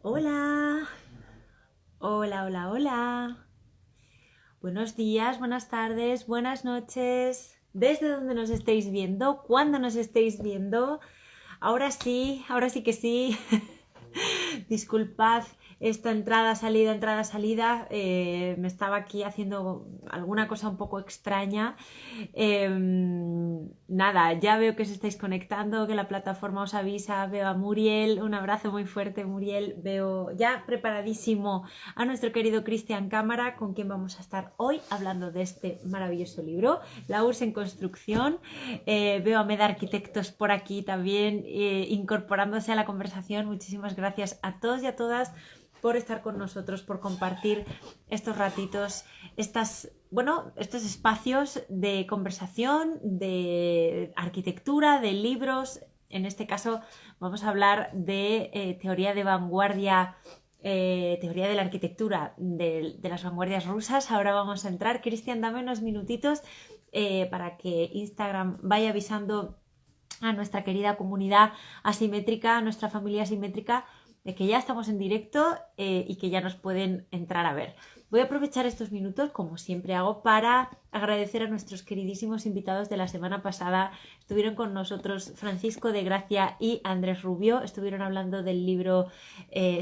Hola, hola, hola, hola. Buenos días, buenas tardes, buenas noches. ¿Desde dónde nos estáis viendo? ¿Cuándo nos estáis viendo? Ahora sí que sí. Disculpad esta entrada, salida. Me estaba aquí haciendo alguna cosa un poco extraña. Nada, ya veo que os estáis conectando, que la plataforma os avisa. Veo a Muriel, un abrazo muy fuerte, Muriel. Veo ya preparadísimo a nuestro querido Cristian Cámara, con quien vamos a estar hoy hablando de este maravilloso libro, La URSS en construcción. Veo a Meda Arquitectos por aquí también incorporándose a la conversación. Muchísimas gracias a todos y a todas por estar con nosotros, por compartir estos ratitos, estos espacios de conversación, de arquitectura, de libros. En este caso vamos a hablar de teoría de vanguardia, teoría de la arquitectura de las vanguardias rusas. Ahora vamos a entrar. Cristian, dame unos minutitos para que Instagram vaya avisando a nuestra querida comunidad asimétrica, a nuestra familia asimétrica, de que ya estamos en directo y que ya nos pueden entrar a ver. Voy a aprovechar estos minutos, como siempre hago, para agradecer a nuestros queridísimos invitados de la semana pasada. Estuvieron con nosotros Francisco de Gracia y Andrés Rubio. Estuvieron hablando del libro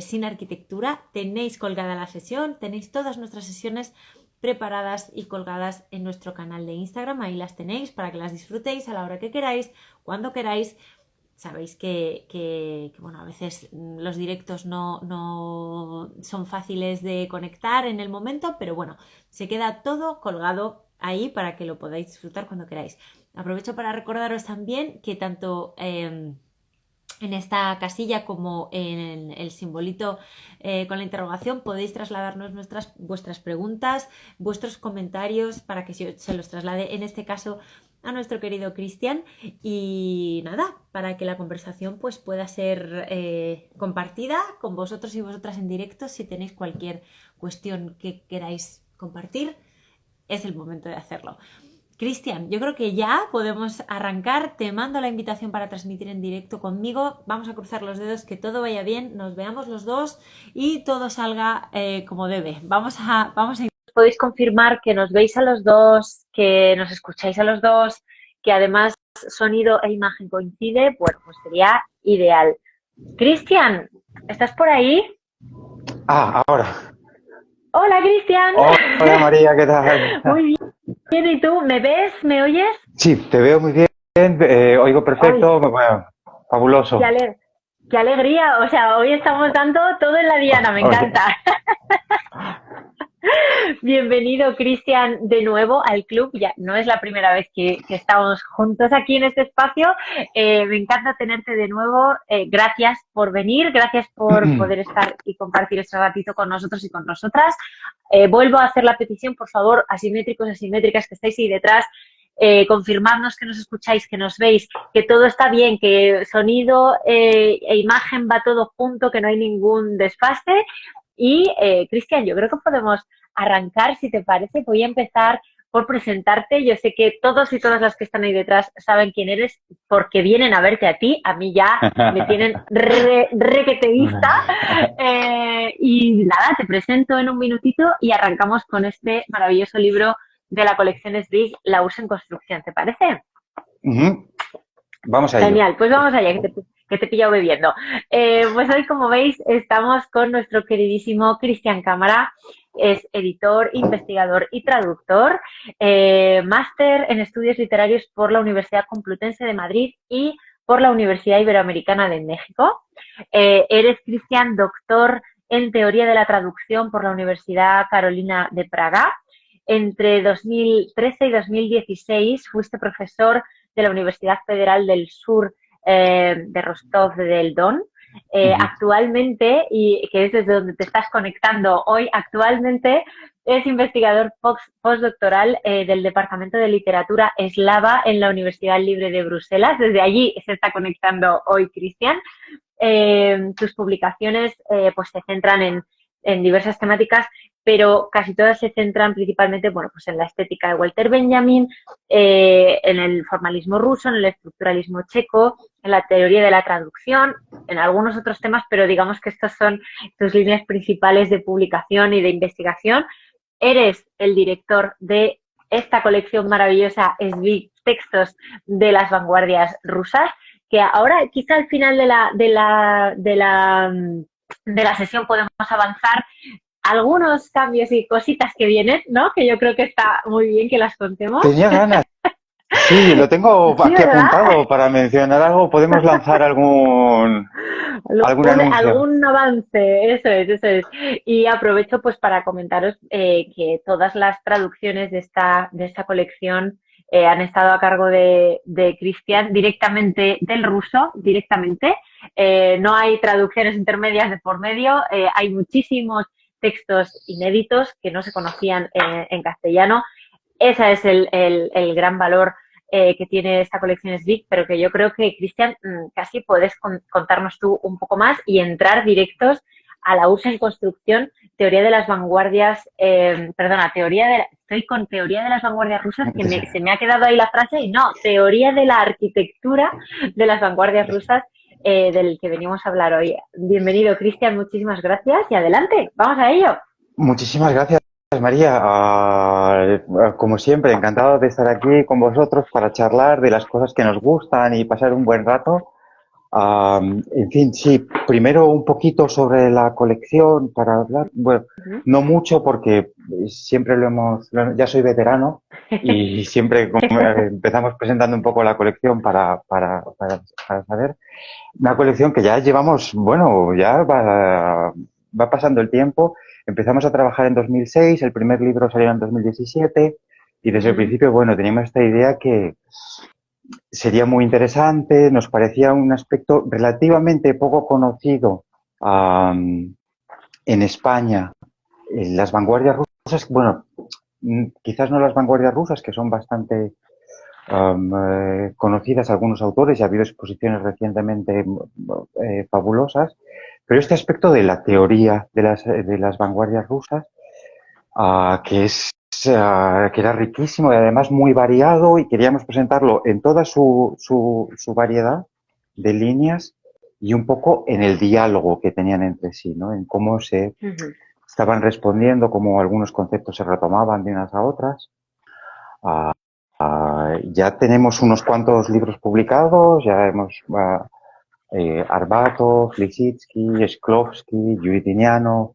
Sin Arquitectura. Tenéis colgada la sesión, tenéis todas nuestras sesiones preparadas y colgadas en nuestro canal de Instagram. Ahí las tenéis para que las disfrutéis a la hora que queráis, cuando queráis. Sabéis bueno, a veces los directos no son fáciles de conectar en el momento, pero bueno, se queda todo colgado ahí para que lo podáis disfrutar cuando queráis. Aprovecho para recordaros también que tanto en esta casilla como en el simbolito con la interrogación podéis trasladarnos vuestras preguntas, vuestros comentarios para que se los traslade en este caso a nuestro querido Cristian y nada, para que la conversación pues pueda ser compartida con vosotros y vosotras en directo. Si tenéis cualquier cuestión que queráis compartir, es el momento de hacerlo. Cristian, yo creo que ya podemos arrancar. Te mando la invitación para transmitir en directo conmigo. Vamos a cruzar los dedos, que todo vaya bien, nos veamos los dos y todo salga como debe. Vamos a... Podéis confirmar que nos veis a los dos, que nos escucháis a los dos, que además sonido e imagen coincide. Bueno, pues sería ideal. Cristian, ¿estás por ahí? Ahora. Hola, Cristian. Hola María, ¿qué tal? Muy bien, ¿y tú? ¿Me ves? ¿Me oyes? Sí, te veo muy bien, oigo Hoy, perfecto, bueno, qué, fabuloso. ale- qué alegría. O sea, hoy estamos dando todo en la diana, me Oye, encanta. Bienvenido, Cristian, de nuevo al club. Ya no es la primera vez que estamos juntos aquí en este espacio. Me encanta tenerte de nuevo. Gracias por venir, gracias por poder estar y compartir este ratito con nosotros y con nosotras. Vuelvo a hacer la petición, por favor, asimétricos, asimétricas que estáis ahí detrás. Confirmadnos que nos escucháis, que nos veis, que todo está bien, que sonido e imagen va todo junto, que no hay ningún desfaste. Y, Cristian, yo creo que podemos arrancar, si te parece. Voy a empezar por presentarte. Yo sé que todos y todas las que están ahí detrás saben quién eres porque vienen a verte a ti. A mí ya me tienen que te vista. Y nada, te presento en un minutito y arrancamos con este maravilloso libro de la colección Sbig, La URSS en construcción. ¿Te parece? ujú, vamos a ello. Genial, pues vamos allá, que te he pillado bebiendo. Pues hoy, como veis, estamos con nuestro queridísimo Cristian Cámara. Es editor, investigador y traductor, máster en estudios literarios por la Universidad Complutense de Madrid y por la Universidad Iberoamericana de México. Eres, Cristian, doctor en teoría de la traducción por la Universidad Carolina de Praga. Entre 2013 y 2016 fuiste profesor de la Universidad Federal del Sur de Rostov del Don. Ujú. Actualmente, y que es desde donde te estás conectando hoy, actualmente es investigador postdoctoral del Departamento de Literatura Eslava en la Universidad Libre de Bruselas. Desde allí se está conectando hoy Cristian. Tus publicaciones pues se centran en diversas temáticas, pero casi todas se centran principalmente, bueno, pues en la estética de Walter Benjamin, en el formalismo ruso, en el estructuralismo checo, en la teoría de la traducción, en algunos otros temas, pero digamos que estas son tus líneas principales de publicación y de investigación. Eres el director de esta colección maravillosa, Svig, textos de las vanguardias rusas, que ahora quizá al final de la sesión podemos avanzar algunos cambios y cositas que vienen, ¿no? Que yo creo que está muy bien que las contemos. Tenía ganas. Sí, lo tengo Sí, aquí ¿verdad? apuntado para mencionar algo. Podemos lanzar algún anuncio. Algún avance, eso es. Y aprovecho pues para comentaros que todas las traducciones de esta colección han estado a cargo de Cristian directamente del ruso, directamente. No hay traducciones intermedias de por medio, hay muchísimos textos inéditos que no se conocían en castellano. Ese es el gran valor que tiene esta colección Svig, pero que yo creo que, Cristian, casi puedes contarnos tú un poco más y entrar directos a la USA en construcción, teoría de las vanguardias, estoy con teoría de las vanguardias rusas, que se me ha quedado ahí la frase, y no, teoría de la arquitectura de las vanguardias rusas, del que venimos a hablar hoy. Bienvenido, Cristian, muchísimas gracias y adelante, vamos a ello. Muchísimas gracias, María. Como siempre, encantado de estar aquí con vosotros para charlar de las cosas que nos gustan y pasar un buen rato. En fin, sí, primero un poquito sobre la colección para hablar. Bueno, no mucho porque siempre ya soy veterano y siempre empezamos presentando un poco la colección para saber. Una colección que ya llevamos, bueno, ya va pasando el tiempo. Empezamos a trabajar en 2006, el primer libro salió en 2017 y desde el principio, bueno, teníamos esta idea que sería muy interesante, nos parecía un aspecto relativamente poco conocido en España. Las vanguardias rusas, bueno, quizás no las vanguardias rusas, que son bastante conocidas algunos autores y ha habido exposiciones recientemente fabulosas, pero este aspecto de la teoría de las vanguardias rusas, que era riquísimo y además muy variado, y queríamos presentarlo en toda su variedad de líneas y un poco en el diálogo que tenían entre sí, ¿no? En cómo se estaban respondiendo, cómo algunos conceptos se retomaban de unas a otras. Ya tenemos unos cuantos libros publicados, ya hemos Arbatov, Lisitsky, Shklovsky, Yuritiniano,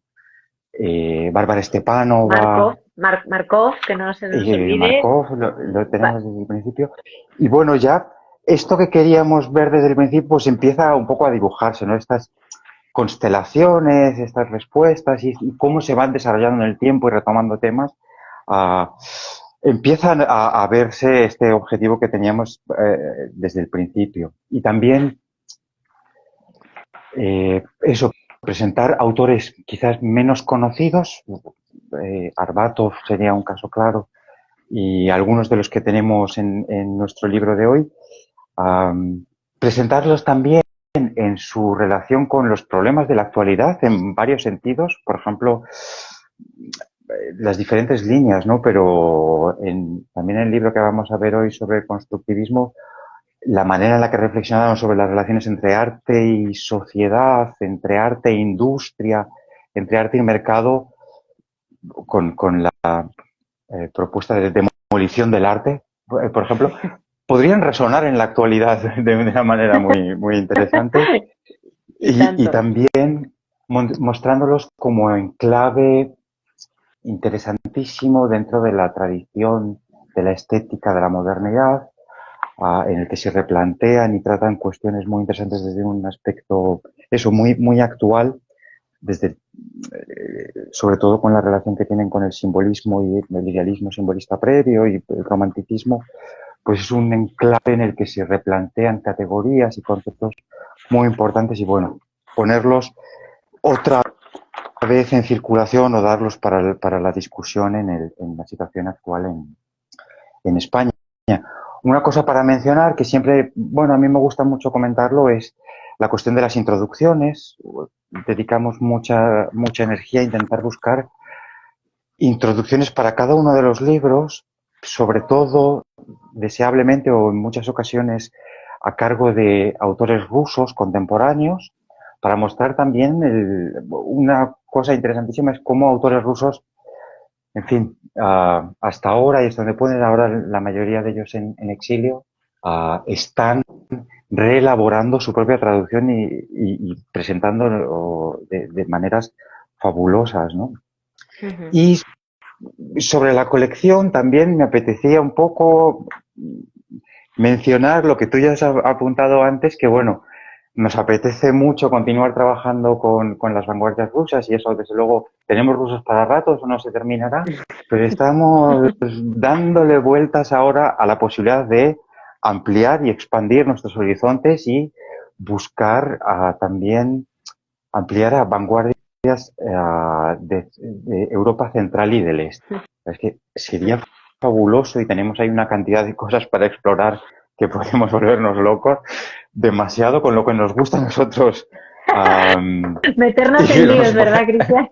Bárbara Stepanova, Markov, que no se nos olvide. Markov, lo tenemos desde el principio. Y bueno, ya esto que queríamos ver desde el principio, pues empieza un poco a dibujarse, ¿no? Estas constelaciones, estas respuestas y cómo se van desarrollando en el tiempo y retomando temas. Empiezan a verse este objetivo que teníamos desde el principio. Y también presentar autores quizás menos conocidos. Arbatov sería un caso claro, y algunos de los que tenemos en nuestro libro de hoy, presentarlos también en su relación con los problemas de la actualidad en varios sentidos, por ejemplo, las diferentes líneas, ¿no? Pero también en el libro que vamos a ver hoy sobre el constructivismo, la manera en la que reflexionamos sobre las relaciones entre arte y sociedad, entre arte e industria, entre arte y mercado, con la propuesta de demolición del arte, por ejemplo, podrían resonar en la actualidad de una manera muy, muy interesante. Y también mostrándolos como enclave interesantísimo dentro de la tradición de la estética de la modernidad, en el que se replantean y tratan cuestiones muy interesantes desde un aspecto, muy, muy actual, sobre todo con la relación que tienen con el simbolismo y el idealismo simbolista previo y el romanticismo. Pues es un enclave en el que se replantean categorías y conceptos muy importantes y, bueno, ponerlos otra vez en circulación o darlos para la discusión en la situación actual en España. Una cosa para mencionar que siempre, bueno, a mí me gusta mucho comentarlo, es la cuestión de las introducciones, dedicamos mucha energía a intentar buscar introducciones para cada uno de los libros, sobre todo, deseablemente o en muchas ocasiones, a cargo de autores rusos contemporáneos, para mostrar también una cosa interesantísima es cómo autores rusos, en fin, hasta ahora y hasta donde pueden ahora la mayoría de ellos en exilio, están reelaborando su propia traducción y presentando de maneras fabulosas, ¿no? Ujú. Y sobre la colección también me apetecía un poco mencionar lo que tú ya has apuntado antes, que bueno, nos apetece mucho continuar trabajando con las vanguardias rusas y eso, desde luego, tenemos rusos para rato, eso no se terminará, pero estamos dándole vueltas ahora a la posibilidad de ampliar y expandir nuestros horizontes y buscar también ampliar a vanguardias de Europa Central y del Este. Es que sería fabuloso y tenemos ahí una cantidad de cosas para explorar que podemos volvernos locos, demasiado con lo que nos gusta a nosotros. Meternos Y en líos, nos ¿verdad, Cristian?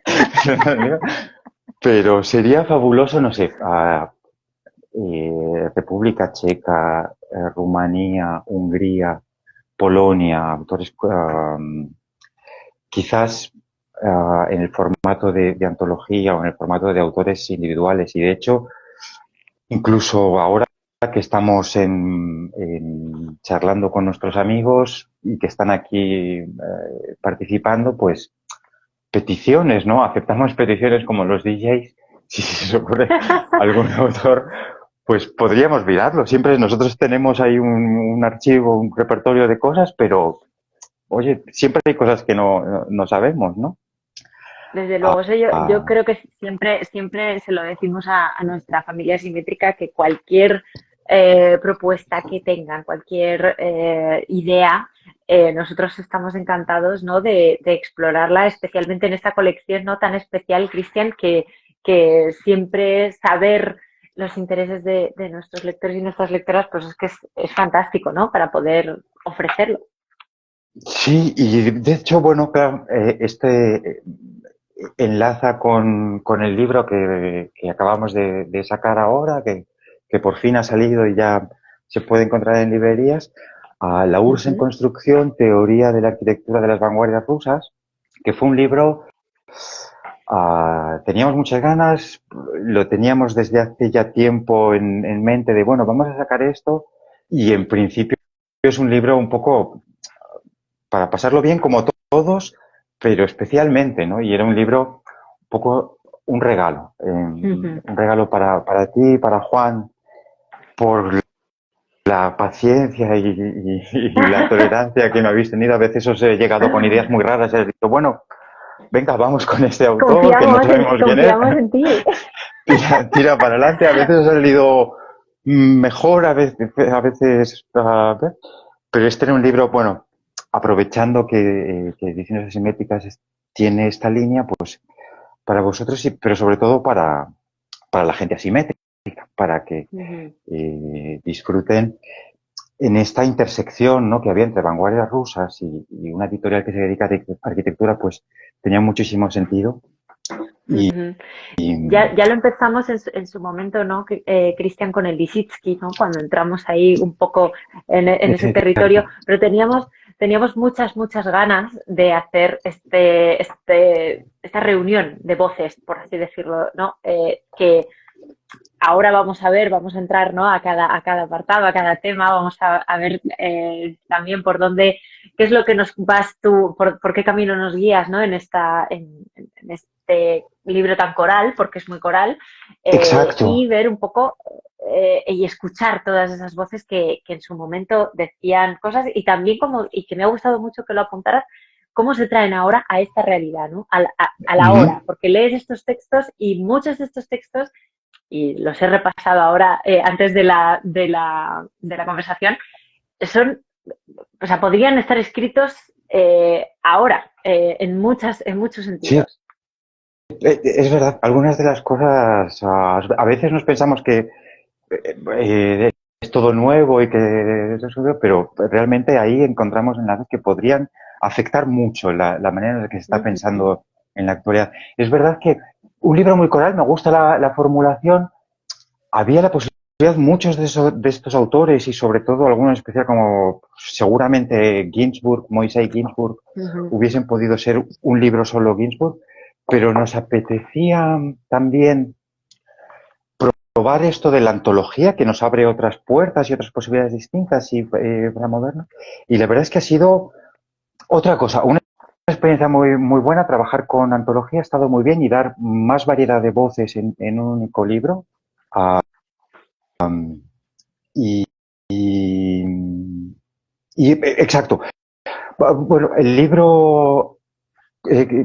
pero sería fabuloso, no sé, República Checa, Rumanía, Hungría, Polonia, autores quizás en el formato de antología o en el formato de autores individuales. Y de hecho, incluso ahora que estamos charlando con nuestros amigos y que están aquí participando, pues peticiones, ¿no? Aceptamos peticiones como los DJs. Si se os ocurre algún autor, pues podríamos mirarlo. Siempre nosotros tenemos ahí un archivo, un repertorio de cosas, pero oye, siempre hay cosas que no sabemos, ¿no? Desde Ah, luego, eso yo ah, creo que siempre se lo decimos a nuestra familia simétrica, que cualquier propuesta que tengan, cualquier idea, nosotros estamos encantados, ¿no? de explorarla, especialmente en esta colección no tan especial, Cristian, que siempre saber los intereses de nuestros lectores y nuestras lectoras, pues es que es fantástico, ¿no? Para poder ofrecerlo. sí, y de hecho, bueno, claro, enlaza con el libro que acabamos de sacar ahora, que por fin ha salido y ya se puede encontrar en librerías, a La URSS en Ujú, construcción, teoría de la arquitectura de las vanguardias rusas, que fue un libro, teníamos muchas ganas, lo teníamos desde hace ya tiempo en mente de, bueno, vamos a sacar esto, y en principio es un libro un poco para pasarlo bien como todos, pero especialmente, ¿no? Y era un libro un poco ujú. un regalo para ti, para Juan, por la paciencia y la tolerancia que me habéis tenido. A veces os he llegado con ideas muy raras y he dicho, bueno, venga, vamos con este autor, que no sabemos quién es, Confiamos en ti. tira para adelante. A veces ha salido mejor, pero este era un libro, bueno, aprovechando que Ediciones Asimétricas tiene esta línea, pues para vosotros, pero sobre todo para la gente asimétrica, para que Ujú. disfruten en esta intersección, ¿no? Que había entre vanguardias rusas y una editorial que se dedica a arquitectura, pues tenía muchísimo sentido. Y, Ujú. y Ya lo empezamos en su momento, ¿no? Cristian, con el Lisitsky, ¿no? Cuando entramos ahí un poco en ese territorio, exacto. pero teníamos muchas ganas de hacer esta reunión de voces, por así decirlo, ¿no? Que ahora vamos a ver, vamos a entrar, ¿no? A cada apartado, a cada tema, vamos a ver también por dónde, qué es lo que nos vas tú, por qué camino nos guías, ¿no? En este libro tan coral, porque es muy coral, y Exacto. ver un poco y escuchar todas esas voces que en su momento decían cosas y también y que me ha gustado mucho que lo apuntaras, cómo se traen ahora a esta realidad, ¿no? A la Ujú. hora, porque lees estos textos y muchos de estos textos y los he repasado ahora antes de la conversación, son, o sea, podrían estar escritos ahora en muchos Sí, sentidos. es verdad. Algunas de las cosas, a veces nos pensamos que es todo nuevo y que es eso, pero realmente ahí encontramos enlaces que podrían afectar mucho la manera en la que se está Ujú, pensando en la actualidad. Es verdad que un libro muy coral, me gusta la formulación, había la posibilidad, muchos de estos autores y sobre todo algunos en especial como seguramente Ginsburg, Moisés Ginsburg, ujú. hubiesen podido ser un libro solo Ginsburg, pero nos apetecía también probar esto de la antología que nos abre otras puertas y otras posibilidades distintas y para movernos. Y la verdad es que ha sido otra cosa, una experiencia muy buena. Trabajar con antología ha estado muy bien y dar más variedad de voces en un único libro. Y, y, exacto. Bueno, el libro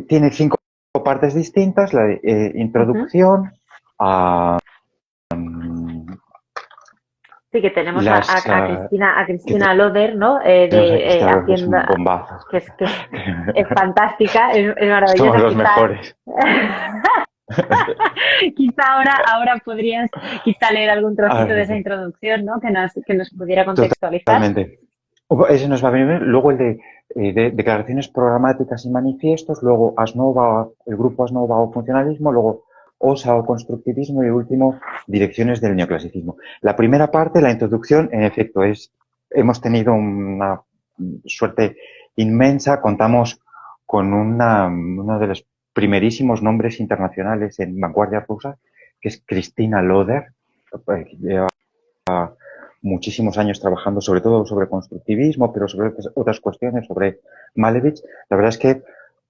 tiene 5 partes distintas: la de, Ujú. introducción, Sí, que tenemos las a que Cristina Loder, ¿no? tenemos aquí, claro, que es Haciendo, un bombazo. es fantástica, es Somos maravillosa. los mejores. Quizá ahora podrías quizá leer algún A trocito de esa ver, introducción, ¿no? Que nos pudiera contextualizar. totalmente. Ese nos va a venir. Luego el de declaraciones programáticas y manifiestos, luego ASNOVA, el grupo ASNOVA o funcionalismo, luego OSA o constructivismo y último direcciones del neoclasicismo. La primera parte, la introducción, en efecto, hemos tenido una suerte inmensa. Contamos con uno de los primerísimos nombres internacionales en vanguardia rusa, que es Cristina Loder. Lleva muchísimos años trabajando sobre todo sobre constructivismo, pero sobre otras cuestiones, sobre Malevich. La verdad es que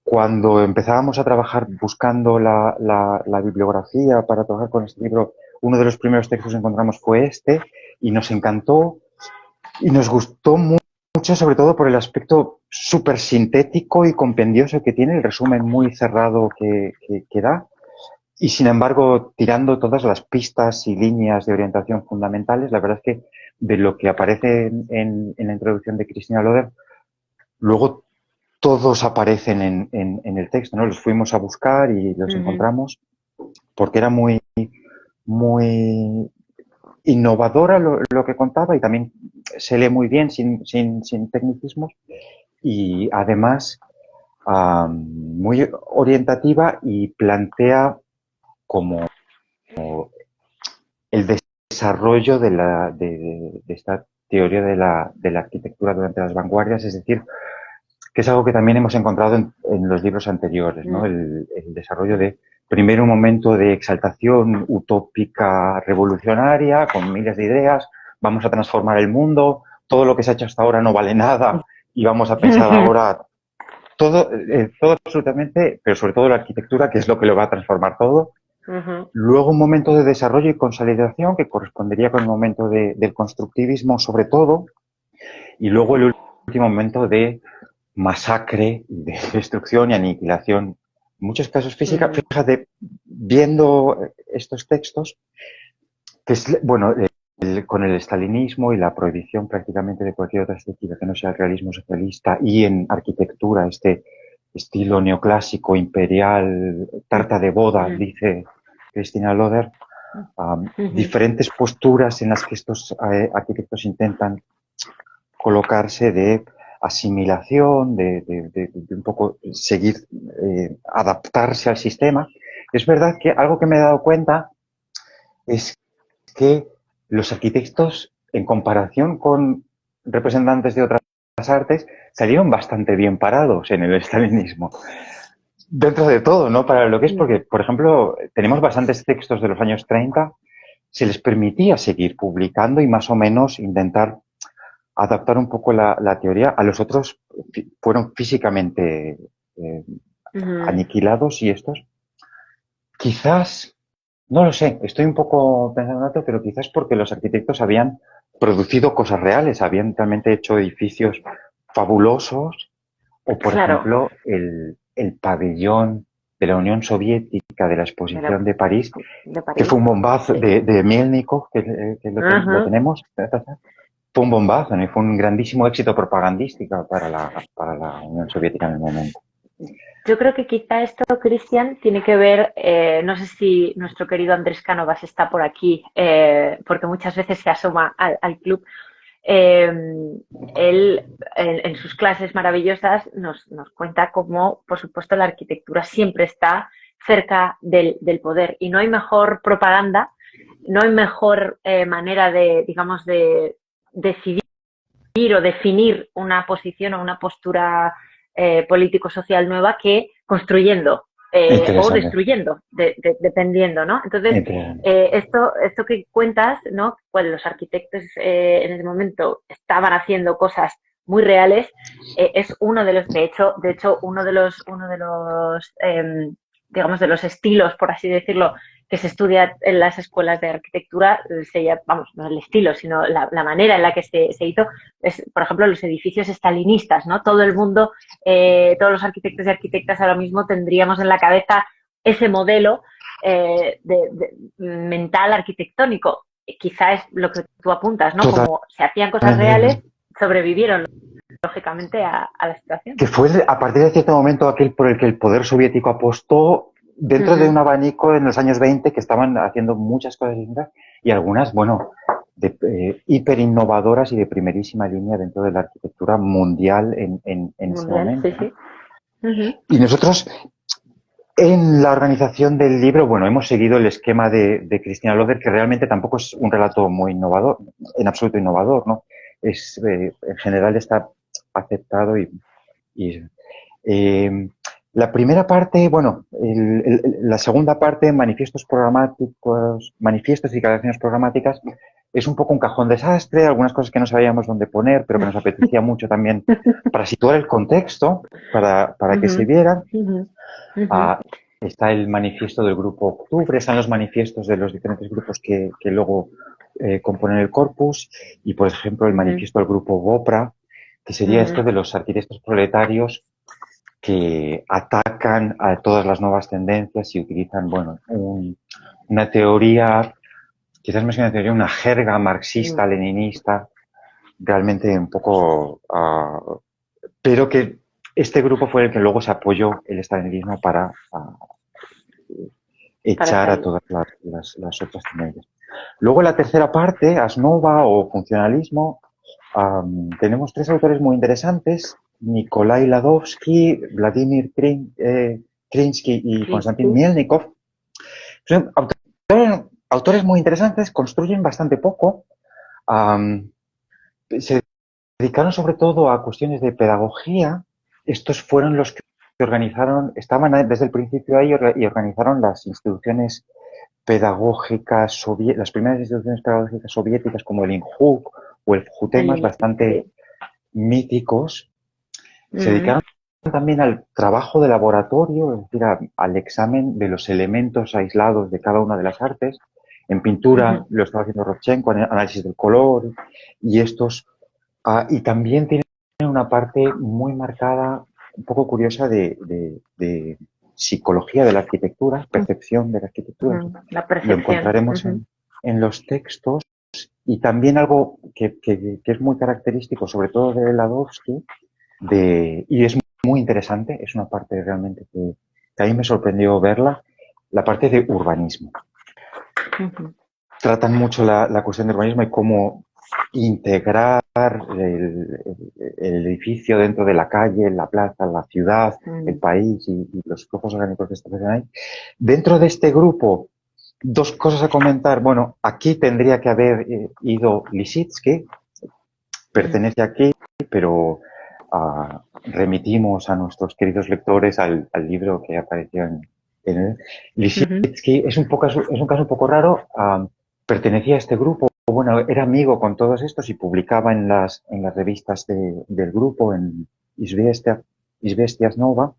cuando empezábamos a trabajar buscando la bibliografía para trabajar con este libro, uno de los primeros textos que encontramos fue este y nos encantó y nos gustó mucho, sobre todo por el aspecto súper sintético y compendioso que tiene, el resumen muy cerrado que da. Y sin embargo, tirando todas las pistas y líneas de orientación fundamentales, la verdad es que de lo que aparece en la introducción de Cristina Loder, luego todos aparecen en el texto, ¿no? Los fuimos a buscar y los Ujú, encontramos porque era muy innovadora lo que contaba y también se lee muy bien sin tecnicismos y además muy orientativa y plantea como el desarrollo de esta teoría de la arquitectura durante las vanguardias, es decir, que es algo que también hemos encontrado en los libros anteriores, ¿no? mm, El desarrollo de, primero, un momento de exaltación utópica revolucionaria, con miles de ideas, vamos a transformar el mundo, todo lo que se ha hecho hasta ahora no vale nada y vamos a pensar ahora todo absolutamente, pero sobre todo la arquitectura, que es lo que lo va a transformar todo. ujú. Luego un momento de desarrollo y consolidación que correspondería con el momento del constructivismo sobre todo, y luego el último momento de masacre, de destrucción y aniquilación. En muchos casos física, Ujú, fíjate, viendo estos textos, que es, bueno, con el estalinismo y la prohibición prácticamente de cualquier otra estética que no sea el realismo socialista y en arquitectura, este estilo neoclásico, imperial, tarta de boda, ujú, dice Cristina Loder, ujú, diferentes posturas en las que estos arquitectos intentan colocarse de asimilación, de un poco seguir, adaptarse al sistema. Es verdad que algo que me he dado cuenta es que los arquitectos, en comparación con representantes de otras artes, salieron bastante bien parados en el estalinismo. Dentro de todo, ¿no? Para lo que es, porque, ujú. por ejemplo, tenemos bastantes textos de los años 30, se les permitía seguir publicando y más o menos intentar adaptar un poco la teoría. A los otros fueron físicamente eh, Ujú. aniquilados y estos, quizás, no lo sé, estoy un poco pensando en esto, pero quizás porque los arquitectos habían producido cosas reales, habían realmente hecho edificios fabulosos, o por Claro, ejemplo el pabellón de la Unión Soviética de la de, la- Exposición de París, de que fue París. un bombazo Sí. de Mielnikov, que lo Ajá. tenemos, fue un bombazo, ¿no? Y fue un grandísimo éxito propagandístico para la Unión Soviética en el momento. Yo creo que quizá esto, Cristian, tiene que ver, no sé si nuestro querido Andrés Cánovas está por aquí, porque muchas veces se asoma al club. Eh, Él, en sus clases maravillosas, nos cuenta cómo, por supuesto, la arquitectura siempre está cerca del poder y no hay mejor propaganda, no hay mejor manera de, digamos, de decidir o definir una posición o una postura político-social nueva que construyendo o Interesante, destruyendo, dependiendo, ¿no? Entonces, interesante. esto que cuentas, ¿no? Pues los arquitectos en ese momento estaban haciendo cosas muy reales, es uno de los, de hecho, digamos, de los estilos, por así decirlo, que se estudia en las escuelas de arquitectura, vamos, no el estilo, sino la manera en la que se hizo, es, por ejemplo, los edificios estalinistas, ¿no? Todo el mundo, todos los arquitectos y arquitectas ahora mismo tendríamos en la cabeza ese modelo mental arquitectónico. Quizá es lo que tú apuntas, ¿no? Como se hacían cosas reales, sobrevivieron lógicamente a la situación. Que fue a partir de cierto momento aquel por el que el poder soviético apostó dentro de un abanico en los años 20 que estaban haciendo muchas cosas distintas y algunas, bueno, hiper innovadoras y de primerísima línea dentro de la arquitectura mundial en ese momento. Sí, sí. Y nosotros, en la organización del libro, bueno, hemos seguido el esquema de Cristina Loder, que realmente tampoco es un relato muy innovador, en absoluto innovador, ¿no? Es, en general está aceptado y la primera parte, bueno, la segunda parte, manifiestos programáticos, manifiestos y declaraciones programáticas, es un poco un cajón desastre, algunas cosas que no sabíamos dónde poner, pero que nos apetecía mucho también para situar el contexto, para que se vieran. Está el manifiesto del grupo Octubre, están los manifiestos de los diferentes grupos que luego componen el corpus, y por ejemplo el manifiesto del grupo Gopra, que sería esto de los arquitectos proletarios que atacan a todas las nuevas tendencias y utilizan, bueno, una teoría, quizás más que una teoría, una jerga marxista, leninista, realmente un poco, pero que este grupo fue el que luego se apoyó el estalinismo para echar a todas las otras tendencias. Luego la tercera parte, Asnova o funcionalismo, tenemos tres autores muy interesantes, Nikolai Ladovsky, Vladimir Krinsky y Konstantin Mielnikov. Son autores muy interesantes, construyen bastante poco, se dedicaron sobre todo a cuestiones de pedagogía. Estos fueron los que organizaron, estaban desde el principio ahí y organizaron las instituciones pedagógicas, las primeras instituciones pedagógicas soviéticas como el INJUK o el FJUTEMAS, bastante míticos. Se dedicaron también al trabajo de laboratorio, es decir, al examen de los elementos aislados de cada una de las artes. En pintura lo estaba haciendo Rodchenko, análisis del color, y estos. Y también tienen una parte muy marcada, un poco curiosa de psicología de la arquitectura, percepción de la arquitectura. La percepción. Lo encontraremos en los textos. Y también algo que es muy característico, sobre todo de Ladovsky, y es muy interesante, es una parte realmente que a mí me sorprendió verla, la parte de urbanismo. Tratan mucho la cuestión de urbanismo y cómo integrar el edificio dentro de la calle, la plaza, la ciudad, el país y los flujos orgánicos que establecen ahí. Dentro de este grupo, dos cosas a comentar. Bueno, aquí tendría que haber ido Lissitzky, pertenece aquí, pero remitimos a nuestros queridos lectores al libro que apareció en él. Lissitzky es un caso un poco raro. Pertenecía a este grupo, bueno, era amigo con todos estos y publicaba en las revistas del grupo, en Izvestias Nova.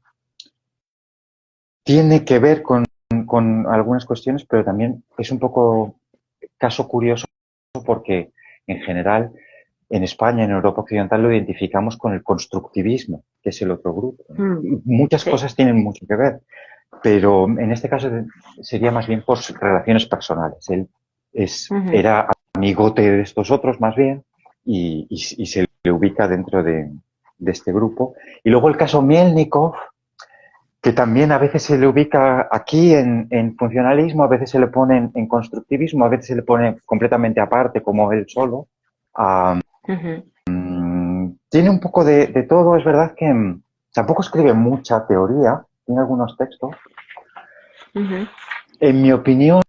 Tiene que ver con algunas cuestiones, pero también es un poco caso curioso porque en general en España, en Europa Occidental, lo identificamos con el constructivismo, que es el otro grupo. Y muchas cosas tienen mucho que ver, pero en este caso sería más bien por relaciones personales. Él era amigote de estos otros, más bien, y se le ubica dentro de este grupo. Y luego el caso Mielnikov, que también a veces se le ubica aquí en funcionalismo, a veces se le pone en constructivismo, a veces se le pone completamente aparte, como él solo. Ah, Ujú, tiene un poco de todo, es verdad que tampoco escribe mucha teoría, tiene algunos textos. ujú, En mi opinión,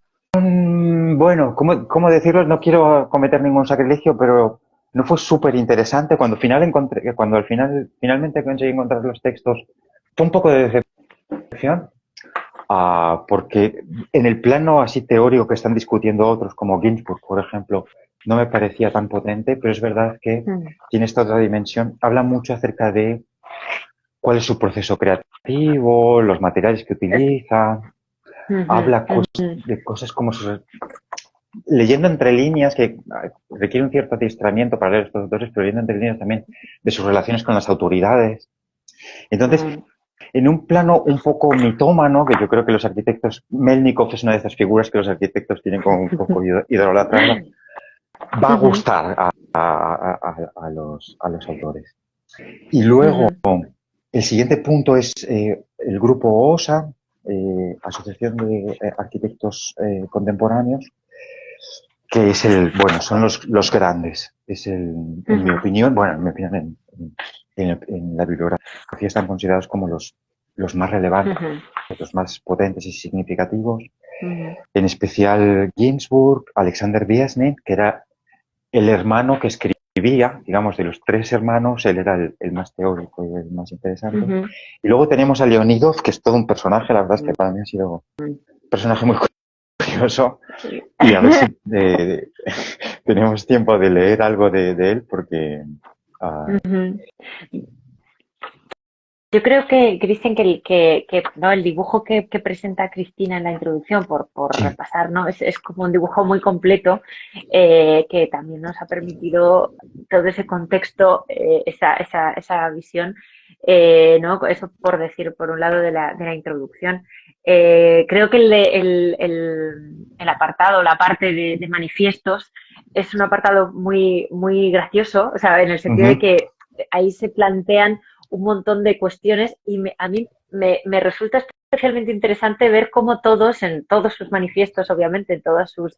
bueno, ¿cómo decirlo? No quiero cometer ningún sacrilegio, pero no fue súper interesante. Cuando al final, finalmente conseguí encontrar los textos, fue un poco de decepción, porque en el plano así teórico que están discutiendo otros, como Ginsburg, por ejemplo, no me parecía tan potente, pero es verdad que ujú, tiene esta otra dimensión. Habla mucho acerca de cuál es su proceso creativo, los materiales que utiliza, ujú, habla ujú, de cosas como leyendo entre líneas, que requiere un cierto adiestramiento para leer estos autores, pero leyendo entre líneas también de sus relaciones con las autoridades. Entonces, ujú, en un plano un poco mitómano, que yo creo que los arquitectos, Melnikov es una de esas figuras que los arquitectos tienen como un poco idolatrada, va a ujú, gustar a los autores. Y luego, ujú, el siguiente punto es el grupo OSA, Asociación de Arquitectos Contemporáneos, que es bueno, son los grandes. En mi ujú, opinión, bueno, en mi opinión, en la bibliografía están considerados como los más relevantes, ujú, los más potentes y significativos. ujú. En especial Ginsburg, Alexander Wiesnin, que era el hermano que escribía, digamos, de los tres hermanos, él era el más teórico y el más interesante. Ujú. Y luego tenemos a Leonidov, que es todo un personaje, la verdad es que para mí ha sido un personaje muy curioso. Y a ver si tenemos tiempo de leer algo de él, porque Ujú. Yo creo que, Cristian, ¿no? El dibujo que presenta Cristina en la introducción, por sí, repasar, ¿no? Es como un dibujo muy completo que también nos ha permitido todo ese contexto, esa visión, ¿no? Eso por decir, por un lado, de la introducción. Creo que el apartado, la parte de manifiestos, es un apartado muy, muy gracioso, o sea, en el sentido de ujú, que ahí se plantean un montón de cuestiones y a mí me resulta especialmente interesante ver cómo todos, en todos sus manifiestos, obviamente, en todas sus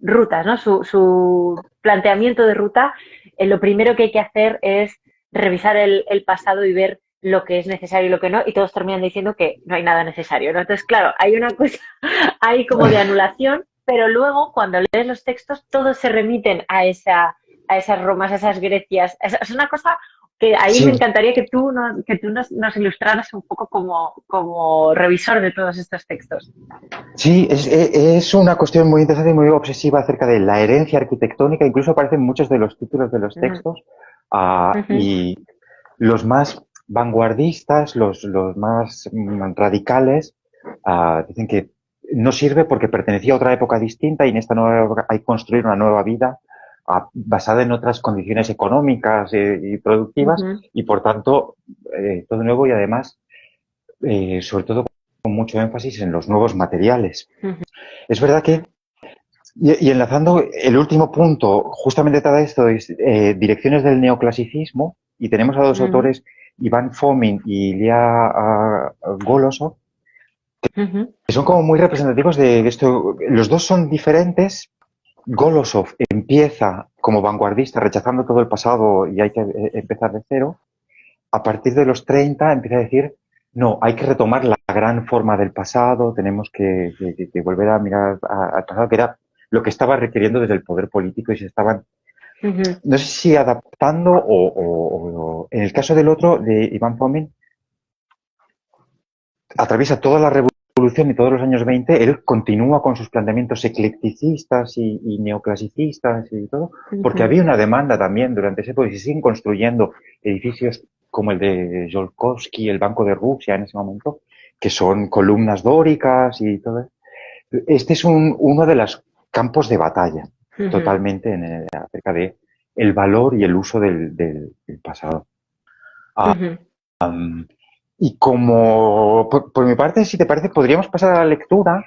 rutas, ¿no? Su planteamiento de ruta, lo primero que hay que hacer es revisar el pasado y ver lo que es necesario y lo que no, y todos terminan diciendo que no hay nada necesario, ¿no? Entonces, claro, hay una cosa, hay como de anulación, pero luego cuando lees los textos todos se remiten a esas Romas, a esas Grecias. Es una cosa que ahí me sí, encantaría que tú, que tú nos ilustraras un poco como revisor de todos estos textos. sí, es una cuestión muy interesante y muy obsesiva acerca de la herencia arquitectónica. Incluso aparecen muchos de los títulos de los Mm, textos. ujú, Y los más vanguardistas, los más radicales, dicen que no sirve porque pertenecía a otra época distinta y en esta nueva época hay que construir una nueva vida basada en otras condiciones económicas y productivas ujú, y por tanto todo nuevo y además sobre todo con mucho énfasis en los nuevos materiales. ujú, Es verdad que, y enlazando el último punto, justamente todo esto es direcciones del neoclasicismo y tenemos a dos ujú, autores, Iván Fomin y Ilya Golosov, ujú, que son como muy representativos de esto. Los dos son diferentes. Golosov empieza como vanguardista rechazando todo el pasado y hay que empezar de cero. A partir de los 30 empieza a decir, no, hay que retomar la gran forma del pasado, tenemos que volver a mirar al pasado, que era lo que estaba requiriendo desde el poder político y se estaban, ujú, no sé si adaptando en el caso del otro, de Iván Fomin, atraviesa toda la revolución y todos los años 20, él continúa con sus planteamientos eclecticistas y neoclasicistas y todo, porque ujú, había una demanda también durante ese periodo y se siguen construyendo edificios como el de Jolkovsky, el Banco de Rusia en ese momento, que son columnas dóricas y todo. Este es uno de los campos de batalla ujú, totalmente acerca de el valor y el uso del pasado. ujú. Y como, por mi parte, si te parece, podríamos pasar a la lectura.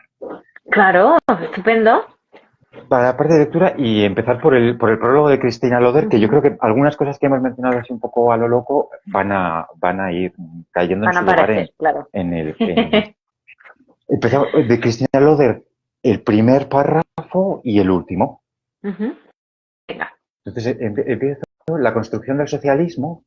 Claro, estupendo. para la parte de lectura y empezar por el prólogo de Cristina Loder, que yo creo que algunas cosas que hemos mencionado así un poco a lo loco van a ir cayendo en Van a su lugar aparecer, claro. empezamos de Cristina Loder, el primer párrafo y el último. Venga. Entonces empieza la construcción del socialismo.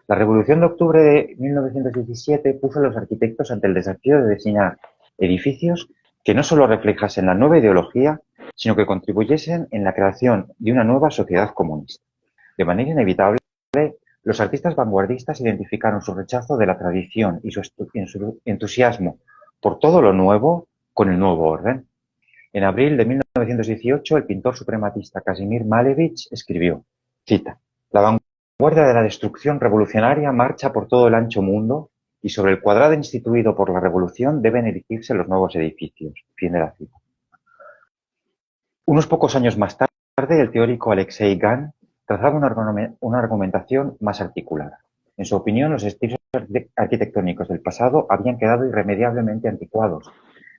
La Revolución de Octubre de 1917 puso a los arquitectos ante el desafío de diseñar edificios que no solo reflejasen la nueva ideología, sino que contribuyesen en la creación de una nueva sociedad comunista. De manera inevitable, los artistas vanguardistas identificaron su rechazo de la tradición y su entusiasmo por todo lo nuevo con el nuevo orden. En abril de 1918, el pintor suprematista Kazimir Malevich escribió, cita, «La vanguardia de la destrucción revolucionaria marcha por todo el ancho mundo y sobre el cuadrado instituido por la revolución deben erigirse los nuevos edificios». Fin de la cita. Unos pocos años más tarde, el teórico Alexei Gan trazaba una argumentación más articulada. En su opinión, los estilos arquitectónicos del pasado habían quedado irremediablemente anticuados,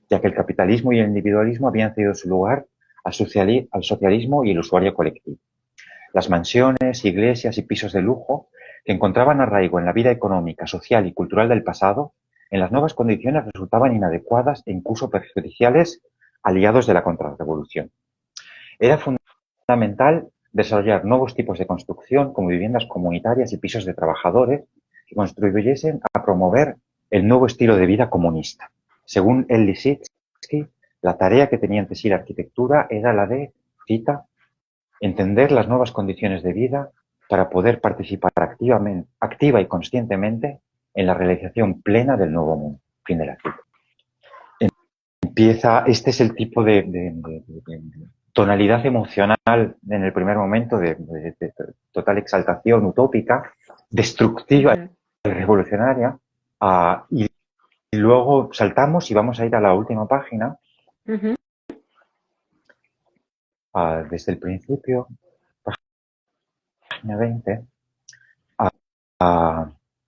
ya que el capitalismo y el individualismo habían cedido su lugar al socialismo y el usuario colectivo. Las mansiones, iglesias y pisos de lujo, que encontraban arraigo en la vida económica, social y cultural del pasado, en las nuevas condiciones resultaban inadecuadas e incluso perjudiciales aliados de la contrarrevolución. Era fundamental desarrollar nuevos tipos de construcción, como viviendas comunitarias y pisos de trabajadores, que contribuyesen a promover el nuevo estilo de vida comunista. Según El Lissitzky, la tarea que tenía ante sí la arquitectura era la de, cita, entender las nuevas condiciones de vida para poder participar activa y conscientemente en la realización plena del nuevo mundo. Fin de la cita. Este es el tipo de tonalidad emocional en el primer momento de total exaltación utópica, destructiva y revolucionaria, y luego saltamos y vamos a ir a la última página, desde el principio, página 20,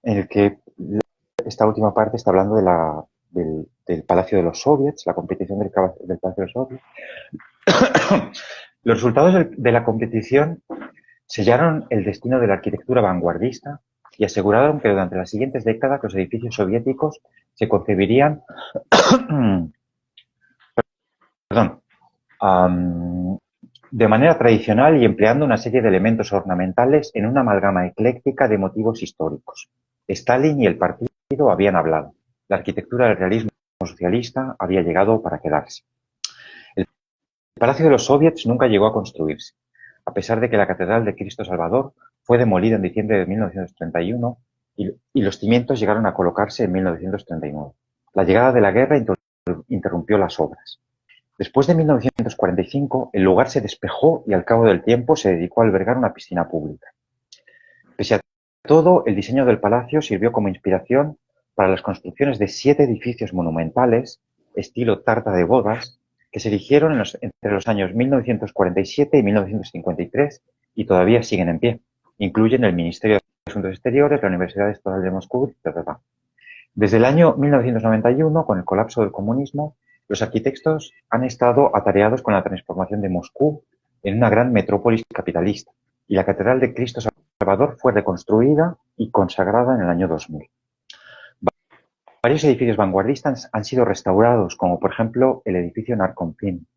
en el que esta última parte está hablando del Palacio de los Soviets, la competición del Palacio de los Soviets. Los resultados de la competición sellaron el destino de la arquitectura vanguardista y aseguraron que durante las siguientes décadas los edificios soviéticos se concebirían de manera tradicional y empleando una serie de elementos ornamentales en una amalgama ecléctica de motivos históricos. Stalin y el partido habían hablado. La arquitectura del realismo socialista había llegado para quedarse. El Palacio de los Soviets nunca llegó a construirse, a pesar de que la Catedral de Cristo Salvador fue demolida en diciembre de 1931 y los cimientos llegaron a colocarse en 1939. La llegada de la guerra interrumpió las obras. Después de 1945, el lugar se despejó y al cabo del tiempo se dedicó a albergar una piscina pública. Pese a todo, el diseño del palacio sirvió como inspiración para las construcciones de 7 edificios monumentales, estilo tarta de bodas, que se erigieron entre los años 1947 y 1953 y todavía siguen en pie. Incluyen el Ministerio de Asuntos Exteriores, la Universidad Estatal de Moscú, etc. Desde el año 1991, con el colapso del comunismo, los arquitectos han estado atareados con la transformación de Moscú en una gran metrópolis capitalista, y la Catedral de Cristo Salvador fue reconstruida y consagrada en el año 2000. Varios edificios vanguardistas han sido restaurados, como por ejemplo el edificio Narcompín.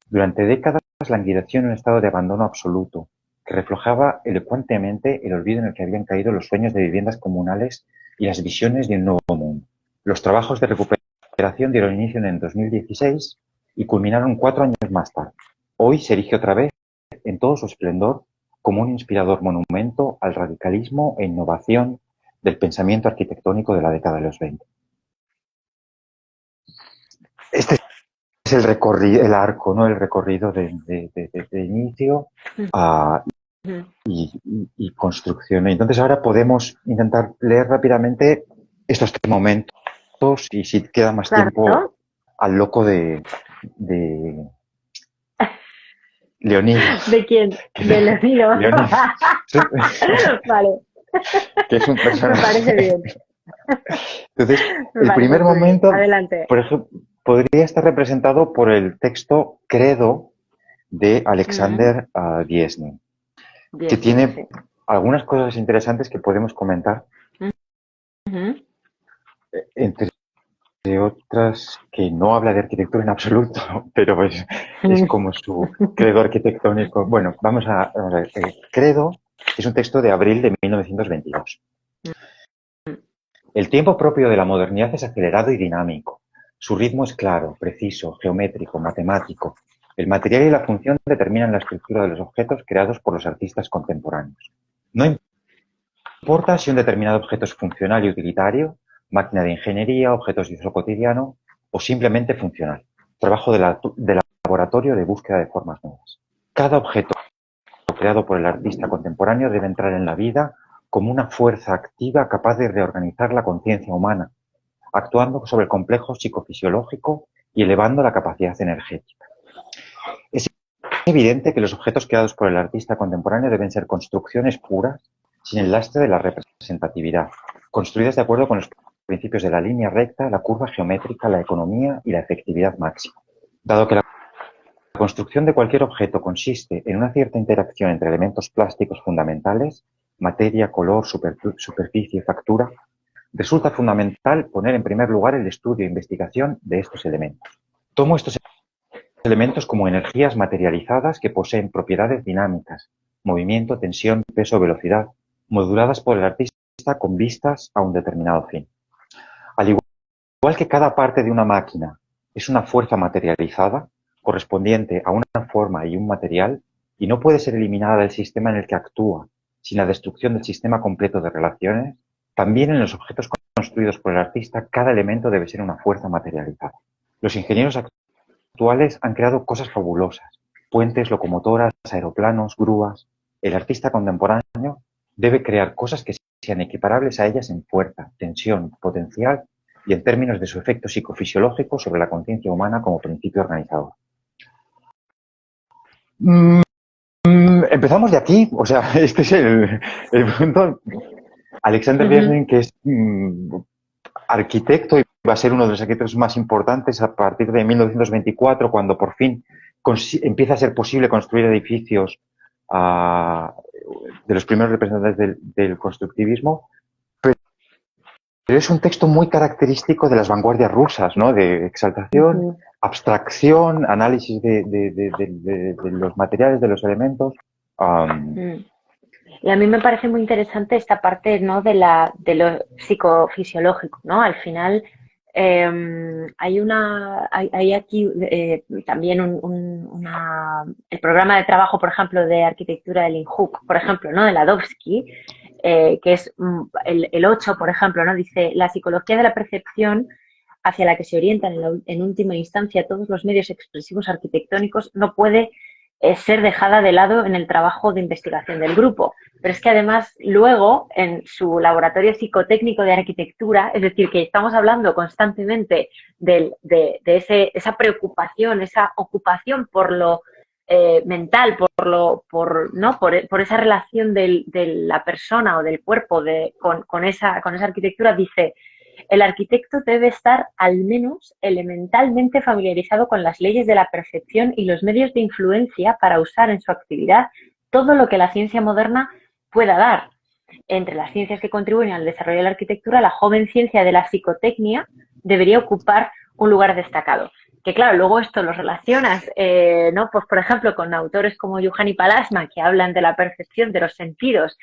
Durante décadas languideció en un estado de abandono absoluto, que reflejaba elocuentemente el olvido en el que habían caído los sueños de viviendas comunales y las visiones de un nuevo mundo. Los trabajos de recuperación dieron inicio en 2016 y culminaron 4 años más tarde. Hoy se erige otra vez en todo su esplendor como un inspirador monumento al radicalismo e innovación del pensamiento arquitectónico de la década de los 20. Este es el arco, ¿no? El recorrido de inicio y construcción. Entonces ahora podemos intentar leer rápidamente estos 3 momentos y si queda más tiempo al loco de Leonidas. ¿De quién? De Leonidas. Vale. Que es un personaje. Me parece bien. Entonces, el primer momento, Adelante. por podría estar representado por el texto Credo de Alexander Wiesnin, que tiene sí. algunas cosas interesantes que podemos comentar, entre otras que no habla de arquitectura en absoluto, pero pues es como su credo arquitectónico. Bueno, vamos a ver. Credo es un texto de abril de 1922. El tiempo propio de la modernidad es acelerado y dinámico. Su ritmo es claro, preciso, geométrico, matemático. El material y la función determinan la estructura de los objetos creados por los artistas contemporáneos. No importa si un determinado objeto es funcional y utilitario, máquina de ingeniería, objetos de uso cotidiano o simplemente funcional. Trabajo de laboratorio de búsqueda de formas nuevas. Cada objeto creado por el artista contemporáneo debe entrar en la vida como una fuerza activa capaz de reorganizar la conciencia humana, actuando sobre el complejo psicofisiológico y elevando la capacidad energética. Es evidente que los objetos creados por el artista contemporáneo deben ser construcciones puras, sin el lastre de la representatividad, construidas de acuerdo con los principios de la línea recta, la curva geométrica, la economía y la efectividad máxima. Dado que la construcción de cualquier objeto consiste en una cierta interacción entre elementos plásticos fundamentales, materia, color, superficie, factura, resulta fundamental poner en primer lugar el estudio e investigación de estos elementos. Tomo estos elementos como energías materializadas que poseen propiedades dinámicas, movimiento, tensión, peso, velocidad, moduladas por el artista con vistas a un determinado fin. Al igual que cada parte de una máquina es una fuerza materializada, correspondiente a una forma y un material, y no puede ser eliminada del sistema en el que actúa sin la destrucción del sistema completo de relaciones, también en los objetos construidos por el artista cada elemento debe ser una fuerza materializada. Los ingenieros actuales han creado cosas fabulosas: puentes, locomotoras, aeroplanos, grúas. El artista contemporáneo debe crear cosas que sean equiparables a ellas en fuerza, tensión, potencial y en términos de su efecto psicofisiológico sobre la conciencia humana como principio organizador. Empezamos de aquí, o sea, este es el punto. Alexander Wiesnin, que es arquitecto y va a ser uno de los arquitectos más importantes a partir de 1924, cuando por fin empieza a ser posible construir edificios de los primeros representantes del constructivismo. Pero es un texto muy característico de las vanguardias rusas, ¿no? De exaltación, abstracción, análisis de los materiales, de los elementos. Y a mí me parece muy interesante esta parte, ¿no? de lo psicofisiológico, ¿no? Al final hay aquí también el programa de trabajo, por ejemplo, de arquitectura de Linhuk, por ejemplo, ¿no? De Ladovsky, que es el 8, por ejemplo, ¿no? Dice: la psicología de la percepción hacia la que se orientan en última instancia todos los medios expresivos arquitectónicos no puede ser dejada de lado en el trabajo de investigación del grupo. Pero es que además luego en su laboratorio psicotécnico de arquitectura, es decir, que estamos hablando constantemente de esa preocupación, esa ocupación por lo mental, por esa relación de la persona o del cuerpo con esa arquitectura. Dice: el arquitecto debe estar al menos elementalmente familiarizado con las leyes de la percepción y los medios de influencia para usar en su actividad todo lo que la ciencia moderna pueda dar. Entre las ciencias que contribuyen al desarrollo de la arquitectura, la joven ciencia de la psicotecnia debería ocupar un lugar destacado. Que claro, luego esto lo relacionas, ¿no? Pues por ejemplo, con autores como Juhani Pallasmaa, que hablan de la percepción de los sentidos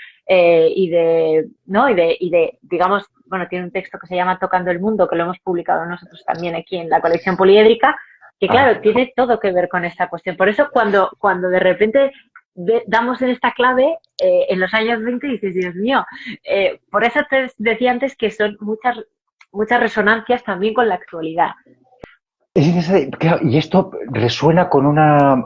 digamos, bueno, tiene un texto que se llama Tocando el Mundo, que lo hemos publicado nosotros también aquí en la colección poliédrica, que claro, tiene todo que ver con esta cuestión. Por eso cuando de repente damos en esta clave en los años 20 y dices: Dios mío, por eso te decía antes que son muchas resonancias también con la actualidad. Y esto resuena con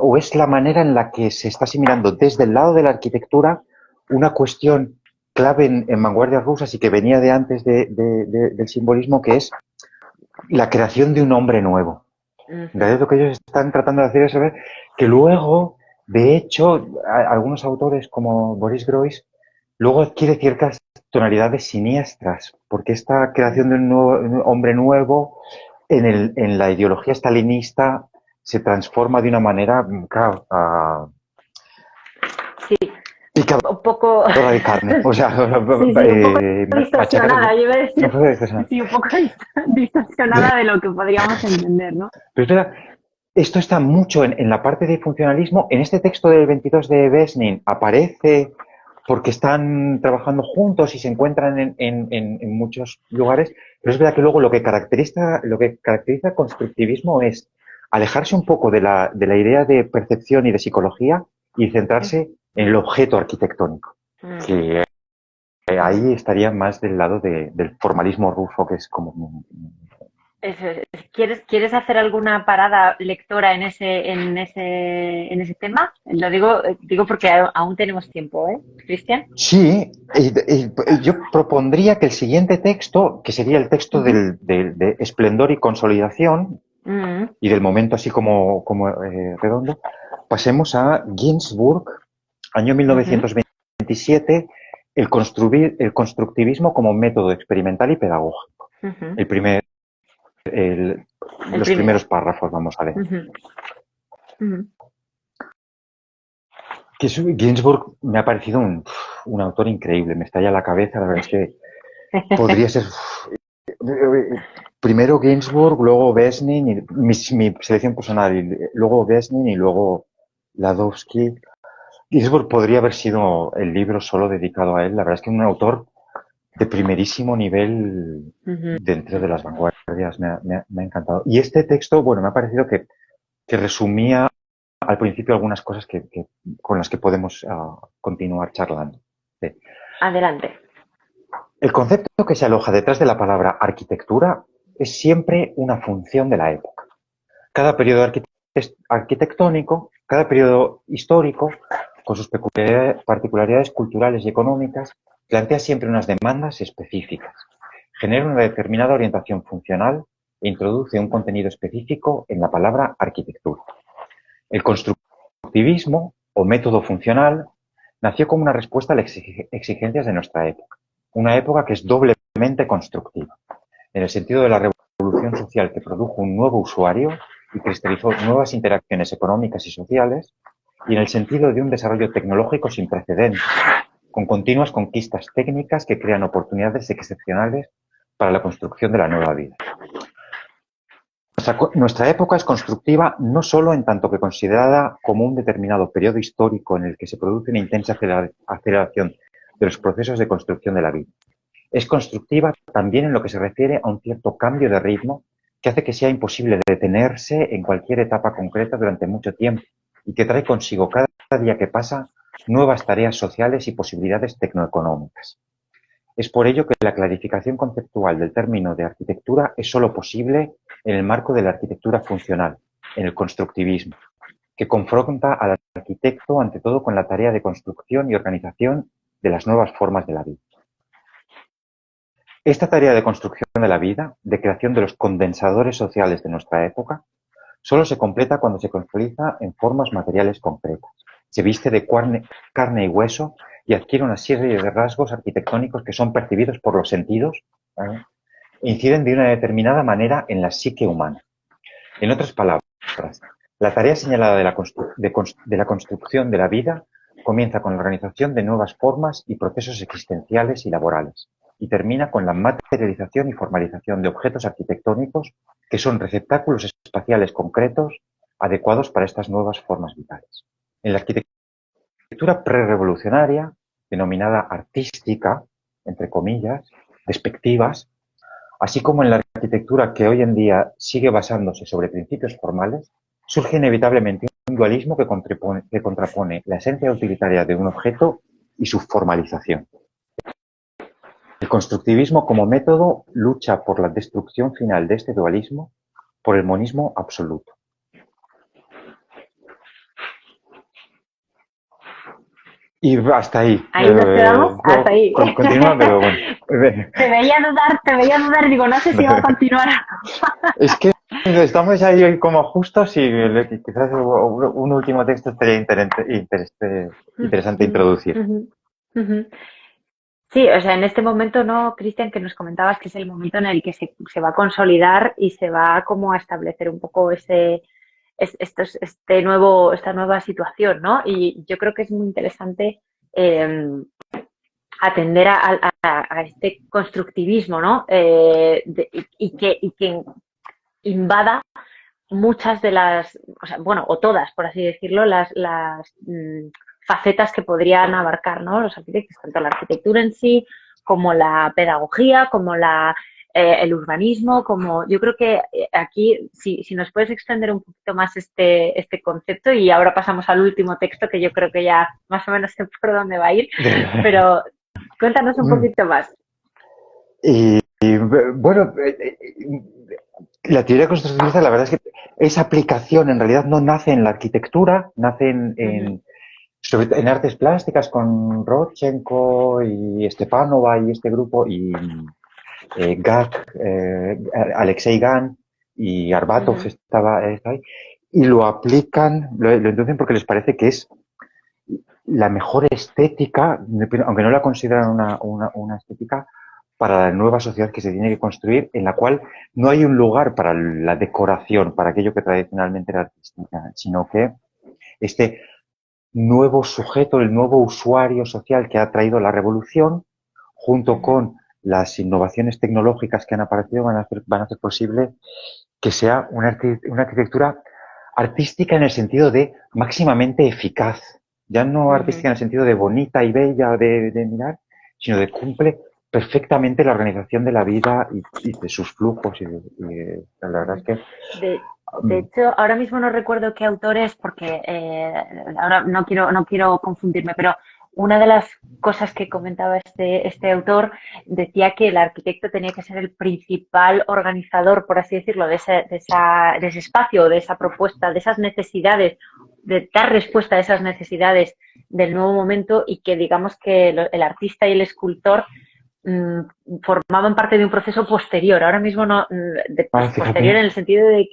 o es la manera en la que se está asimilando desde el lado de la arquitectura una cuestión clave en vanguardias rusas y que venía de antes del simbolismo, que es la creación de un hombre nuevo. En realidad lo que ellos están tratando de hacer es saber que luego, de hecho, algunos autores como Boris Groys luego adquiere ciertas tonalidades siniestras, porque esta creación de un hombre nuevo en la ideología stalinista se transforma de una manera, claro, Sí, picadora un poco, de carne. O sea, sí, sí, un poco machacar, distorsionada, yo iba a decir, no puede ser. sí, un poco distorsionada de lo que podríamos entender, ¿no? Pero es verdad, esto está mucho en la parte de funcionalismo. En este texto del 22 de Besnin aparece porque están trabajando juntos y se encuentran en muchos lugares, pero es verdad que luego lo que caracteriza constructivismo es alejarse un poco de la idea de percepción y de psicología y centrarse en el objeto arquitectónico, que ahí estaría más del lado del formalismo ruso, que es como... Eso es. ¿Quieres hacer alguna parada lectora en ese tema? Lo digo porque aún tenemos tiempo, ¿eh, Cristian? Sí, yo propondría que el siguiente texto, que sería el texto Ujú. de esplendor y consolidación, Mm, y del momento así como redondo, pasemos a Ginsburg, año ujú, 1927, el constructivismo como método experimental y pedagógico. ujú. El primer, El los primero. primeros párrafos vamos a leer. Ujú, ujú. Ginsburg me ha parecido un autor increíble, me estalla la cabeza, la verdad es que podría ser primero Ginsburg, luego Besnin, mi selección personal, y luego Besnin y luego Ladovsky. Ginsburg podría haber sido el libro solo dedicado a él. La verdad es que es un autor de primerísimo nivel Ujú. dentro de las vanguardias. Me ha encantado. Y este texto, bueno, me ha parecido que resumía al principio algunas cosas con las que podemos continuar charlando. Sí. Adelante. El concepto que se aloja detrás de la palabra arquitectura es siempre una función de la época. Cada periodo arquitectónico, cada periodo histórico, con sus particularidades culturales y económicas, plantea siempre unas demandas específicas, genera una determinada orientación funcional e introduce un contenido específico en la palabra arquitectura. El constructivismo, o método funcional, nació como una respuesta a las exigencias de nuestra época, una época que es doblemente constructiva, en el sentido de la revolución social que produjo un nuevo usuario y cristalizó nuevas interacciones económicas y sociales, y en el sentido de un desarrollo tecnológico sin precedentes, con continuas conquistas técnicas que crean oportunidades excepcionales para la construcción de la nueva vida. Nuestra época es constructiva no solo en tanto que considerada como un determinado periodo histórico en el que se produce una intensa aceleración de los procesos de construcción de la vida. Es constructiva también en lo que se refiere a un cierto cambio de ritmo que hace que sea imposible detenerse en cualquier etapa concreta durante mucho tiempo y que trae consigo cada día que pasa nuevas tareas sociales y posibilidades tecnoeconómicas. Es por ello que la clarificación conceptual del término de arquitectura es sólo posible en el marco de la arquitectura funcional, en el constructivismo, que confronta al arquitecto ante todo con la tarea de construcción y organización de las nuevas formas de la vida. Esta tarea de construcción de la vida, de creación de los condensadores sociales de nuestra época, solo se completa cuando se concretiza en formas materiales concretas. Se viste de carne y hueso y adquiere una serie de rasgos arquitectónicos que son percibidos por los sentidos, ¿vale? E inciden de una determinada manera en la psique humana. En otras palabras, la tarea señalada de la construcción de la vida comienza con la organización de nuevas formas y procesos existenciales y laborales, y termina con la materialización y formalización de objetos arquitectónicos que son receptáculos espaciales concretos adecuados para estas nuevas formas vitales. En la arquitectura prerrevolucionaria, denominada artística, entre comillas, despectivas, así como en la arquitectura que hoy en día sigue basándose sobre principios formales, surge inevitablemente un dualismo que contrapone la esencia utilitaria de un objeto y su formalización. El constructivismo como método lucha por la destrucción final de este dualismo, por el monismo absoluto. Y hasta ahí. Ahí nos quedamos, hasta ahí. Continúa, pero bueno. Te veía dudar, digo, no sé si va a continuar. Es que estamos ahí como justos y quizás un último texto estaría interesante introducir. Ujú, ujú. Sí, o sea, en este momento, ¿no, Cristian? Que nos comentabas que es el momento en el que se va a consolidar y se va como a establecer un poco esta nueva situación, ¿no? Y yo creo que es muy interesante eh, atender a este constructivismo, ¿no? Y que invada muchas de las, o sea, bueno, o todas, por así decirlo, las facetas que podrían abarcar, ¿no? Los arquitectos, tanto la arquitectura en sí, como la pedagogía, como el urbanismo, como yo creo que aquí, si nos puedes extender un poquito más este concepto, y ahora pasamos al último texto, que yo creo que ya más o menos sé por dónde va a ir, pero cuéntanos un poquito más. Bueno, la teoría constructivista, la verdad es que esa aplicación en realidad no nace en la arquitectura, nace Ujú, en artes plásticas con Rodchenko y Stepanova y este grupo y Gak, Alexei Gan y Arbatov ujú, está ahí, y lo aplican, lo introducen porque les parece que es la mejor estética, aunque no la consideran una estética, para la nueva sociedad que se tiene que construir, en la cual no hay un lugar para la decoración, para aquello que tradicionalmente era artística, sino que este nuevo sujeto, el nuevo usuario social que ha traído la revolución, junto ujú. con las innovaciones tecnológicas que han aparecido, van a hacer posible que sea una arquitectura artística en el sentido de máximamente eficaz. Ya no artística Ujú. en el sentido de bonita y bella de mirar, sino de cumple perfectamente la organización de la vida y de sus flujos. La verdad es Ujú. que De hecho, ahora mismo no recuerdo qué autor es porque ahora no quiero confundirme, pero una de las cosas que comentaba este autor decía que el arquitecto tenía que ser el principal organizador, por así decirlo, de ese espacio, de esa propuesta, de esas necesidades, de dar respuesta a esas necesidades del nuevo momento, y que digamos que el artista y el escultor mm, formaban parte de un proceso posterior. Ahora mismo no, ah, posterior fíjate, en el sentido de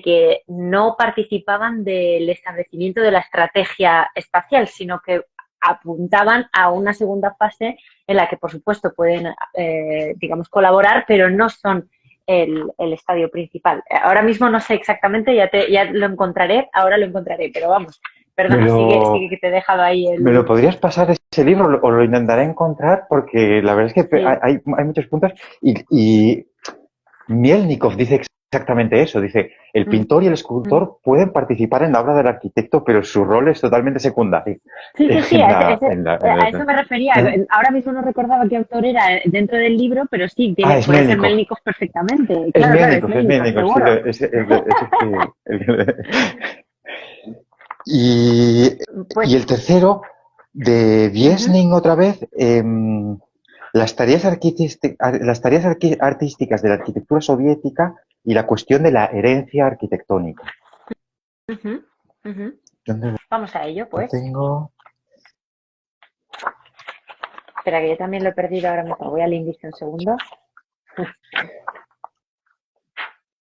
que no participaban del establecimiento de la estrategia espacial, sino que apuntaban a una segunda fase en la que, por supuesto, pueden, digamos, colaborar, pero no son el estadio principal. Ahora mismo no sé exactamente, ya lo encontraré, ahora lo encontraré, pero vamos, me perdona, sigue, lo, sigue que te he dejado ahí ¿me lo el... podrías pasar ese libro o lo intentaré encontrar? Porque la verdad es que Sí. hay muchos puntos y Mielnikov dice exactamente eso. Dice, el Mm, pintor y el mm. escultor pueden participar en la obra del arquitecto, pero su rol es totalmente secundario Sí, sí, sí, en a eso me refería. ¿eh? Ahora mismo no recordaba qué autor era dentro del libro, pero sí, Ah, es puede ser Mielnikov. Melnikov perfectamente. Es Claro, claro, es Mielnikov, es Melnikov, Mielnikov, sí, seguro. ese es y, Pues, y el tercero, de ujú, Viesning otra vez, las tareas artísticas de la arquitectura soviética y la cuestión de la herencia arquitectónica. ujú, ujú. ¿Dónde Vamos a ello, lo pues. tengo? Espera, que yo también lo he perdido ahora mismo. Voy al índice un segundo.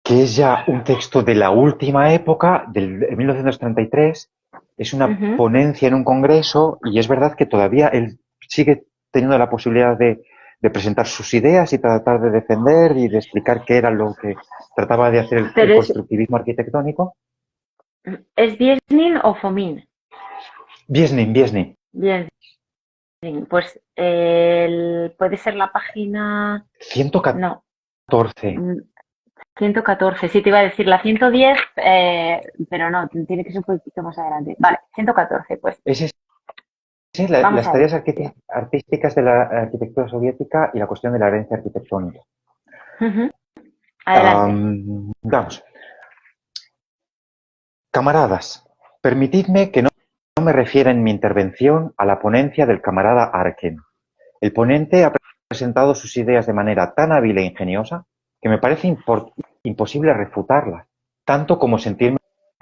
Que es ya un texto de la última época, de 1933, es una Ujú. ponencia en un congreso y es verdad que todavía él sigue teniendo la posibilidad de presentar sus ideas y tratar de defender y de explicar qué era lo que trataba de hacer el Pero constructivismo arquitectónico. ¿es Biesnin o Fomin? Biesnin, Biesnin, Biesnin. Pues puede ser la página. 114. No. mm, 114, sí te iba a decir la 110, pero no, tiene que ser un poquito más adelante. Vale, 114, pues Ese es vamos las a tareas ello. artísticas de la arquitectura soviética y la cuestión de la herencia arquitectónica. Ujú. Adelante. Vamos, camaradas, permitidme que no me refiera en mi intervención a la ponencia del camarada Arken. El ponente ha presentado sus ideas de manera tan hábil e ingeniosa que me parece imposible refutarlas, tanto como sentirme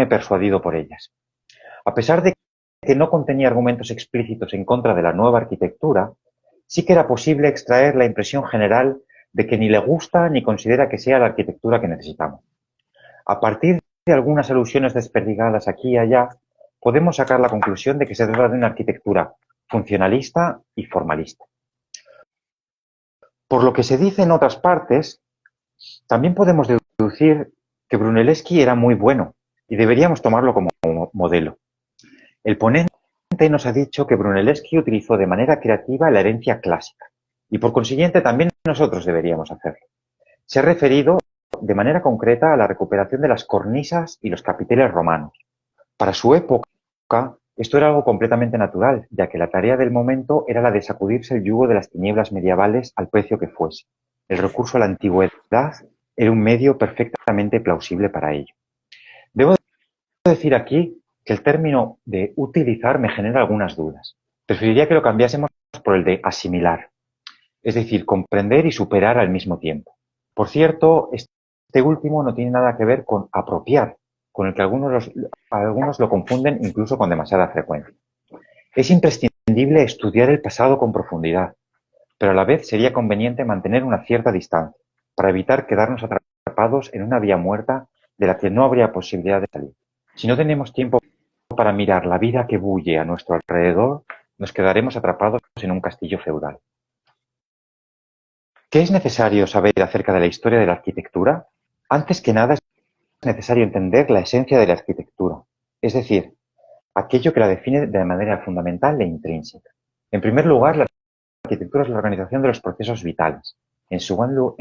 persuadido por ellas. A pesar de que no contenía argumentos explícitos en contra de la nueva arquitectura, sí que era posible extraer la impresión general de que ni le gusta ni considera que sea la arquitectura que necesitamos. A partir de algunas alusiones desperdigadas aquí y allá, podemos sacar la conclusión de que se trata de una arquitectura funcionalista y formalista. Por lo que se dice en otras partes, también podemos deducir que Brunelleschi era muy bueno y deberíamos tomarlo como modelo. El ponente nos ha dicho que Brunelleschi utilizó de manera creativa la herencia clásica y por consiguiente también nosotros deberíamos hacerlo. Se ha referido de manera concreta a la recuperación de las cornisas y los capiteles romanos. Para su época, esto era algo completamente natural, ya que la tarea del momento era la de sacudirse el yugo de las tinieblas medievales al precio que fuese. El recurso a la antigüedad era un medio perfectamente plausible para ello. Debo decir aquí que el término de utilizar me genera algunas dudas. Preferiría que lo cambiásemos por el de asimilar, es decir, comprender y superar al mismo tiempo. Por cierto, este último no tiene nada que ver con apropiar, con el que algunos lo confunden incluso con demasiada frecuencia. Es imprescindible estudiar el pasado con profundidad, pero a la vez sería conveniente mantener una cierta distancia para evitar quedarnos atrapados en una vía muerta de la que no habría posibilidad de salir. Si no tenemos tiempo para mirar la vida que bulle a nuestro alrededor, nos quedaremos atrapados en un castillo feudal. ¿Qué es necesario saber acerca de la historia de la arquitectura? Antes que nada es necesario entender la esencia de la arquitectura, es decir, aquello que la define de manera fundamental e intrínseca. En primer lugar, la arquitectura es la organización de los procesos vitales. En segundo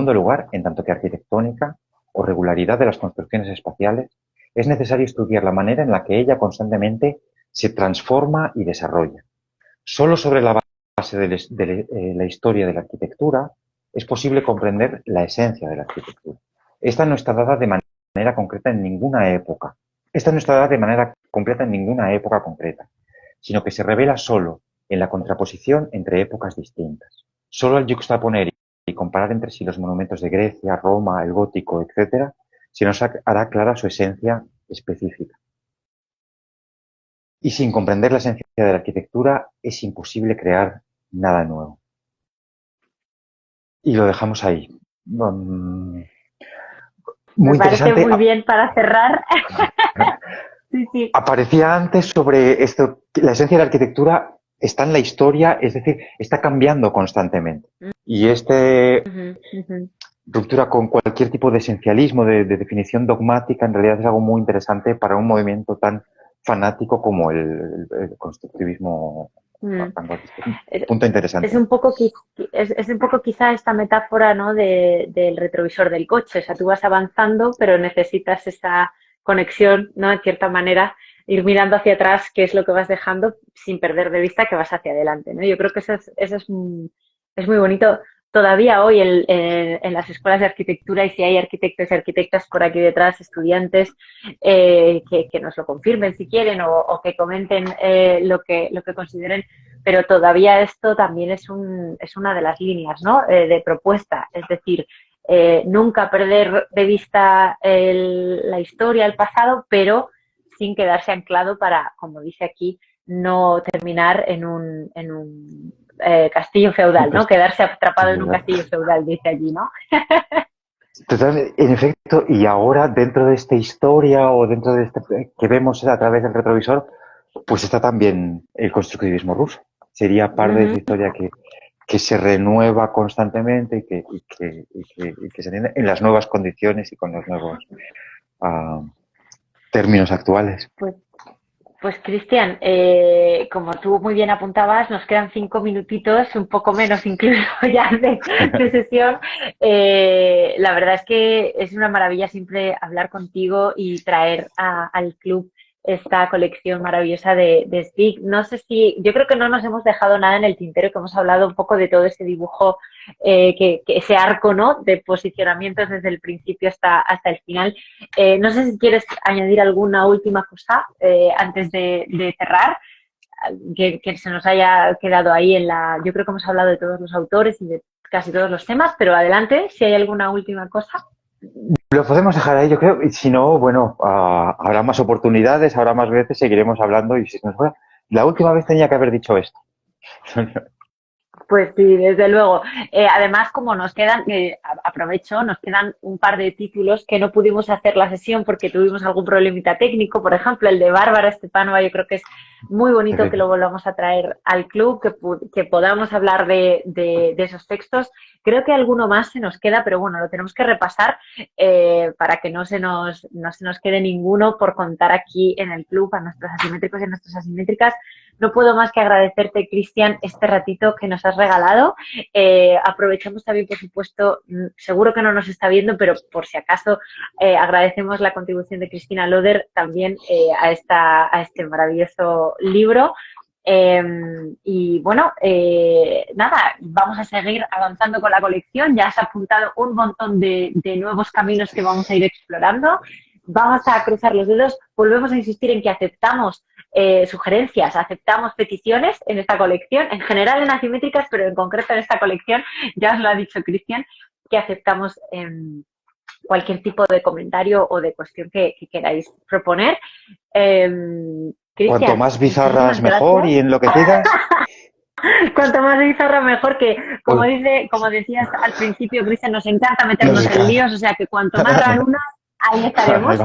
lugar, en tanto que arquitectónica o regularidad de las construcciones espaciales, es necesario estudiar la manera en la que ella constantemente se transforma y desarrolla. Solo sobre la base de la historia de la arquitectura es posible comprender la esencia de la arquitectura. Esta no está dada de manera concreta en ninguna época. Esta no está dada de manera completa en ninguna época concreta, sino que se revela solo en la contraposición entre épocas distintas. Solo al yuxtaponer y comparar entre sí los monumentos de Grecia, Roma, el gótico, etc., se nos hará clara su esencia específica. Y sin comprender la esencia de la arquitectura es imposible crear nada nuevo. Y lo dejamos ahí. Muy Me parece interesante. muy bien para cerrar. Sí, sí. Aparecía antes sobre esto, la esencia de la arquitectura está en la historia, es decir, está cambiando constantemente. Y ruptura con cualquier tipo de esencialismo, de definición dogmática, en realidad es algo muy interesante para un movimiento tan fanático como el constructivismo. Punto interesante. Es un poco quizá esta metáfora, ¿no? del retrovisor del coche. O sea, tú vas avanzando, pero necesitas esa conexión, ¿no? En cierta manera, ir mirando hacia atrás, qué es lo que vas dejando, sin perder de vista que vas hacia adelante, ¿no? Yo creo que eso es muy bonito. Todavía hoy en las escuelas de arquitectura, y si hay arquitectos y arquitectas por aquí detrás, estudiantes, que nos lo confirmen si quieren o que comenten lo que consideren, pero todavía esto también es una de las líneas, ¿no? De propuesta, es decir, nunca perder de vista la historia, el pasado, pero sin quedarse anclado para, como dice aquí, no terminar en un castillo feudal, ¿no? Quedarse atrapado en un castillo feudal, dice allí, ¿no? Totalmente, en efecto, y ahora dentro de esta historia o dentro de este que vemos a través del retrovisor, pues está también el constructivismo ruso. Sería parte de esa historia que se renueva constantemente y que se entiende en las nuevas condiciones y con los nuevos términos actuales. Pues Cristian, como tú muy bien apuntabas, nos quedan 5 minutitos, un poco menos incluso ya de sesión. La verdad es que es una maravilla siempre hablar contigo y traer al club esta colección maravillosa de Stig. No sé yo creo que no nos hemos dejado nada en el tintero, que hemos hablado un poco de todo ese dibujo, ese arco, ¿no? De posicionamientos desde el principio hasta el final. No sé si quieres añadir alguna última cosa antes de cerrar, que se nos haya quedado ahí yo creo que hemos hablado de todos los autores y de casi todos los temas, pero adelante, si hay alguna última cosa. Lo podemos dejar ahí, yo creo, y si no, bueno, habrá más oportunidades, habrá más veces, seguiremos hablando y si nos fuera. La última vez tenía que haber dicho esto. Pues sí, desde luego. Además, como nos quedan, aprovecho, nos quedan un par de títulos que no pudimos hacer la sesión porque tuvimos algún problemita técnico. Por ejemplo, el de Bárbara Stepanova, yo creo que es muy bonito que lo volvamos a traer al club, que podamos hablar de esos textos. Creo que alguno más se nos queda, pero bueno, lo tenemos que repasar para que no se nos quede ninguno por contar aquí en el club a nuestros asimétricos y a nuestras asimétricas. No puedo más que agradecerte, Cristian, este ratito que nos has regalado. Aprovechamos también, por supuesto, seguro que no nos está viendo, pero por si acaso agradecemos la contribución de Cristina Loder también a este maravilloso libro. Y bueno, nada, vamos a seguir avanzando con la colección. Ya has apuntado un montón de nuevos caminos que vamos a ir explorando. Vamos a cruzar los dedos. Volvemos a insistir en que aceptamos sugerencias, aceptamos peticiones en esta colección, en general en asimétricas, pero en concreto en esta colección, ya os lo ha dicho Cristian, que aceptamos cualquier tipo de comentario o de cuestión que queráis proponer. Cuanto más bizarras mejor y enloquecidas. Cuanto más bizarra mejor, que como decías al principio, Cristian, nos encanta meternos en líos, o sea que cuanto más ranunas, ahí estaremos.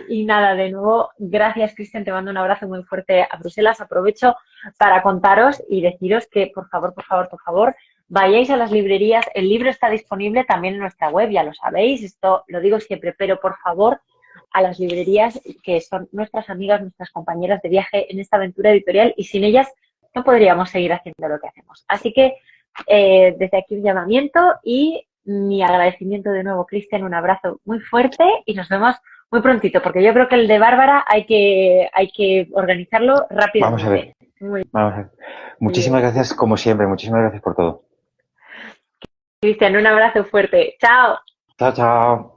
Y nada, de nuevo, gracias, Cristian, te mando un abrazo muy fuerte a Bruselas. Aprovecho para contaros y deciros que, por favor, vayáis a las librerías. El libro está disponible también en nuestra web, ya lo sabéis, esto lo digo siempre, pero por favor, a las librerías que son nuestras amigas, nuestras compañeras de viaje en esta aventura editorial, y sin ellas no podríamos seguir haciendo lo que hacemos. Así que desde aquí un llamamiento y mi agradecimiento de nuevo, Cristian, un abrazo muy fuerte y nos vemos muy prontito, porque yo creo que el de Bárbara hay que organizarlo rápidamente. Vamos a ver. Muchísimas gracias, como siempre, muchísimas gracias por todo. Cristian, un abrazo fuerte. Chao. Chao, chao.